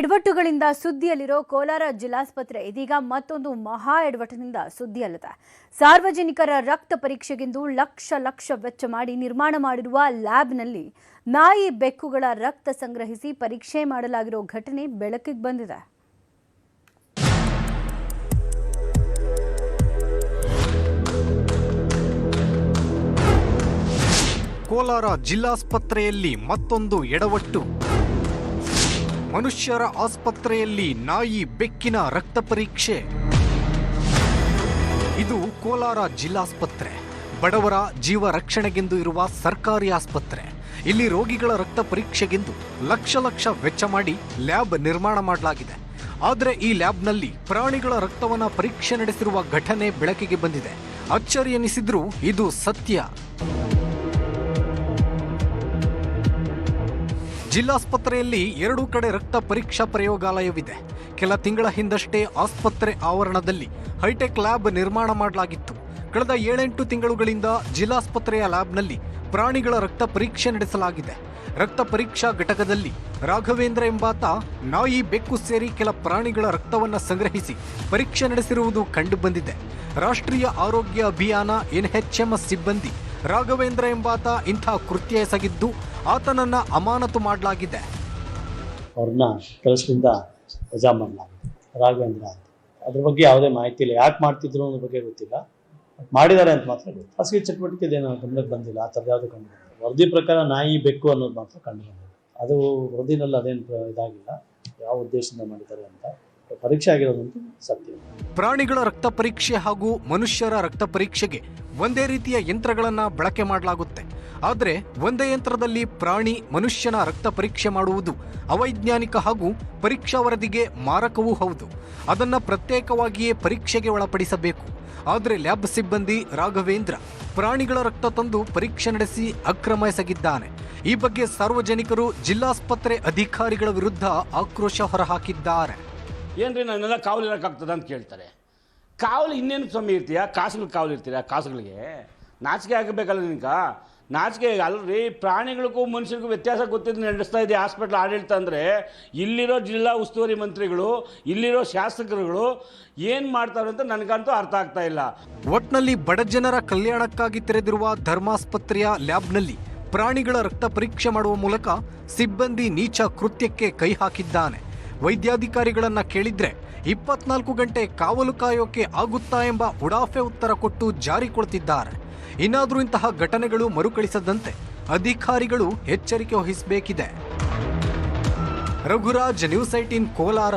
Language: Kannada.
ಎಡವಟ್ಟುಗಳಿಂದ ಸುದ್ದಿಯಲ್ಲಿರೋ ಕೋಲಾರ ಜಿಲ್ಲಾಸ್ಪತ್ರೆ ಇದೀಗ ಮತ್ತೊಂದು ಮಹಾ ಎಡವಟ್ಟಿನಿಂದ ಸುದ್ದಿಯಲ್ಲಿದೆ. ಸಾರ್ವಜನಿಕರ ರಕ್ತ ಪರೀಕ್ಷೆಗೆಂದು ಲಕ್ಷ ವೆಚ್ಚ ಮಾಡಿ ನಿರ್ಮಾಣ ಮಾಡಿರುವ ಲ್ಯಾಬ್ನಲ್ಲಿ ನಾಯಿ ಬೆಕ್ಕುಗಳ ರಕ್ತ ಸಂಗ್ರಹಿಸಿ ಪರೀಕ್ಷೆ ಮಾಡಲಾಗಿರೋ ಘಟನೆ ಬೆಳಕಿಗೆ ಬಂದಿದೆ. ಕೋಲಾರ ಜಿಲ್ಲಾಸ್ಪತ್ರೆಯಲ್ಲಿ ಮತ್ತೊಂದು ಎಡವಟ್ಟು. ಮನುಷ್ಯರ ಆಸ್ಪತ್ರೆಯಲ್ಲಿ ನಾಯಿ ಬೆಕ್ಕಿನ ರಕ್ತ ಪರೀಕ್ಷೆ. ಇದು ಕೋಲಾರ ಜಿಲ್ಲಾಸ್ಪತ್ರೆ, ಬಡವರ ಜೀವ ರಕ್ಷಣೆಗೆಂದು ಇರುವ ಸರ್ಕಾರಿ ಆಸ್ಪತ್ರೆ. ಇಲ್ಲಿ ರೋಗಿಗಳ ರಕ್ತ ಪರೀಕ್ಷೆಗೆಂದು ಲಕ್ಷ ವೆಚ್ಚ ಮಾಡಿ ಲ್ಯಾಬ್ ನಿರ್ಮಾಣ ಮಾಡಲಾಗಿದೆ. ಆದರೆ ಈ ಲ್ಯಾಬ್ನಲ್ಲಿ ಪ್ರಾಣಿಗಳ ರಕ್ತವನ್ನ ಪರೀಕ್ಷೆ ನಡೆಸಿರುವ ಘಟನೆ ಬೆಳಕಿಗೆ ಬಂದಿದೆ. ಅಚ್ಚರಿ ಎನಿಸಿದ್ರೂ ಇದು ಸತ್ಯ. ಜಿಲ್ಲಾಸ್ಪತ್ರೆಯಲ್ಲಿ 2 ಕಡೆ ರಕ್ತ ಪರೀಕ್ಷಾ ಪ್ರಯೋಗಾಲಯವಿದೆ. ಕೆಲ ತಿಂಗಳ ಹಿಂದಷ್ಟೇ ಆಸ್ಪತ್ರೆ ಆವರಣದಲ್ಲಿ ಹೈಟೆಕ್ ಲ್ಯಾಬ್ ನಿರ್ಮಾಣ ಮಾಡಲಾಗಿತ್ತು. ಕಳೆದ 7-8 ತಿಂಗಳುಗಳಿಂದ ಜಿಲ್ಲಾಸ್ಪತ್ರೆಯ ಲ್ಯಾಬ್ನಲ್ಲಿ ಪ್ರಾಣಿಗಳ ರಕ್ತ ಪರೀಕ್ಷೆ ನಡೆಸಲಾಗಿದೆ. ರಕ್ತ ಪರೀಕ್ಷಾ ಘಟಕದಲ್ಲಿ ರಾಘವೇಂದ್ರ ಎಂಬಾತ ನಾಯಿ ಬೆಕ್ಕು ಸೇರಿ ಕೆಲ ಪ್ರಾಣಿಗಳ ರಕ್ತವನ್ನು ಸಂಗ್ರಹಿಸಿ ಪರೀಕ್ಷೆ ನಡೆಸಿರುವುದು ಕಂಡುಬಂದಿದೆ. ರಾಷ್ಟ್ರೀಯ ಆರೋಗ್ಯ ಅಭಿಯಾನ NHMS ಸಿಬ್ಬಂದಿ ರಾಘವೇಂದ್ರ ಎಂಬಾತ ಇಂಥ ಕೃತ್ಯ ಎಸಗಿದ್ದು ಆತನನ್ನ ಅಮಾನತು ಮಾಡಲಾಗಿದೆ. ಅವ್ರನ್ನ ಕೆಲಸದಿಂದ ವಜಾ ಮಾಡಲಾಗಿದೆ. ರಾಘವೇಂದ್ರ ಅಂತ ಅದ್ರ ಬಗ್ಗೆ ಯಾವುದೇ ಮಾಹಿತಿ ಇಲ್ಲ, ಯಾಕೆ ಮಾಡ್ತಿದ್ರು ಅನ್ನೋ ಬಗ್ಗೆ ಗೊತ್ತಿಲ್ಲ. ಮಾಡಿದ್ದಾರೆ ಅಂತ ಮಾತ್ರ ಗೊತ್ತು. ಖಾಸಗಿ ಚಟುವಟಿಕೆ ಏನೋ ಗಮನಕ್ಕೆ ಬಂದಿಲ್ಲ, ಆ ಥರದ್ದು ಯಾವುದು ಕಂಡು ಬಂದಿಲ್ಲ. ವರದಿ ಪ್ರಕಾರ ನಾಯಿ ಬೆಕ್ಕು ಅನ್ನೋದು ಮಾತ್ರ ಕಂಡು ಬಂದಿದೆ. ಅದು ವರದಿನಲ್ಲಿ ಅದೇನು ಇದಾಗಿಲ್ಲ, ಯಾವ ಉದ್ದೇಶದಿಂದ ಮಾಡಿದ್ದಾರೆ ಅಂತ. ಪರೀಕ್ಷೆ ಆಗಿರೋದಂತೂ ಸತ್ಯ. ಪ್ರಾಣಿಗಳ ರಕ್ತ ಪರೀಕ್ಷೆ ಹಾಗೂ ಮನುಷ್ಯರ ರಕ್ತ ಪರೀಕ್ಷೆಗೆ ಒಂದೇ ರೀತಿಯ ಯಂತ್ರಗಳನ್ನ ಬಳಕೆ ಮಾಡಲಾಗುತ್ತೆ. ಆದರೆ ಒಂದೇ ಯಂತ್ರದಲ್ಲಿ ಪ್ರಾಣಿ ಮನುಷ್ಯನ ರಕ್ತ ಪರೀಕ್ಷೆ ಮಾಡುವುದು ಅವೈಜ್ಞಾನಿಕ ಹಾಗೂ ಪರೀಕ್ಷಾ ವರದಿಗೆ ಮಾರಕವೂ ಹೌದು. ಅದನ್ನ ಪ್ರತ್ಯೇಕವಾಗಿಯೇ ಪರೀಕ್ಷೆಗೆ ಒಳಪಡಿಸಬೇಕು. ಆದರೆ ಲ್ಯಾಬ್ ಸಿಬ್ಬಂದಿ ರಾಘವೇಂದ್ರ ಪ್ರಾಣಿಗಳ ರಕ್ತ ತಂದು ಪರೀಕ್ಷೆ ನಡೆಸಿ ಅಕ್ರಮ ಎಸಗಿದ್ದಾನೆ. ಈ ಬಗ್ಗೆ ಸಾರ್ವಜನಿಕರು ಜಿಲ್ಲಾಸ್ಪತ್ರೆ ಅಧಿಕಾರಿಗಳ ವಿರುದ್ಧ ಆಕ್ರೋಶ ಹೊರಹಾಕಿದ್ದಾರೆ. ಏನ್ರಿ ನನ್ನೆಲ್ಲ ಕಾವಲು ಇರೋಕ್ಕಾಗ್ತದ ಅಂತ ಕೇಳ್ತಾರೆ. ಕಾವಲು ಇನ್ನೇನು ಸ್ವಾಮಿ ಇರ್ತೀಯಾ? ಕಾಸುಗಳಿಗೆ ಕಾವಲು ಇರ್ತೀರಾ? ಕಾಸುಗಳಿಗೆ ನಾಚಿಕೆ ಆಗಬೇಕಲ್ಲ ನಿನ್ಗ. ನಾಚಿಕೆ ಅಲ್ರಿ, ಪ್ರಾಣಿಗಳಿಗೂ ಮನುಷ್ಯರಿಗೂ ವ್ಯತ್ಯಾಸ ಗೊತ್ತಿದ್ದು ನಡೆಸ್ತಾ ಇದೆ ಹಾಸ್ಪಿಟ್ಲ್ ಆಡಳಿತ. ಅಂದರೆ ಇಲ್ಲಿರೋ ಜಿಲ್ಲಾ ಉಸ್ತುವಾರಿ ಮಂತ್ರಿಗಳು, ಇಲ್ಲಿರೋ ಶಾಸಕರುಗಳು ಏನು ಮಾಡ್ತಾರೆ ಅಂತ ನನಗಂತೂ ಅರ್ಥ ಆಗ್ತಾ ಇಲ್ಲ. ಒಟ್ನಲ್ಲಿ ಬಡ ಜನರ ಕಲ್ಯಾಣಕ್ಕಾಗಿ ತೆರೆದಿರುವ ಧರ್ಮಾಸ್ಪತ್ರೆಯ ಲ್ಯಾಬ್ನಲ್ಲಿ ಪ್ರಾಣಿಗಳ ರಕ್ತ ಪರೀಕ್ಷೆ ಮಾಡುವ ಮೂಲಕ ಸಿಬ್ಬಂದಿ ನೀಚ ಕೃತ್ಯಕ್ಕೆ ಕೈ ಹಾಕಿದ್ದಾನೆ. ವೈದ್ಯಾಧಿಕಾರಿಗಳನ್ನ ಕೇಳಿದ್ರೆ 24 ಗಂಟೆ ಕಾವಲು ಕಾಯೋಕೆ ಆಗುತ್ತಾ ಎಂಬ ಉಡಾಫೆ ಉತ್ತರ ಕೊಟ್ಟು ಜಾರಿ ಕೊಡ್ತಿದ್ದಾರೆ. ಇನ್ನಾದರೂ ಇಂತಹ ಘಟನೆಗಳು ಮರುಕಳಿಸದಂತೆ ಅಧಿಕಾರಿಗಳು ಎಚ್ಚರಿಕೆ ವಹಿಸಬೇಕಿದೆ. ರಘುರಾಜ್, ನ್ಯೂಸ್ 18 ಕೋಲಾರ.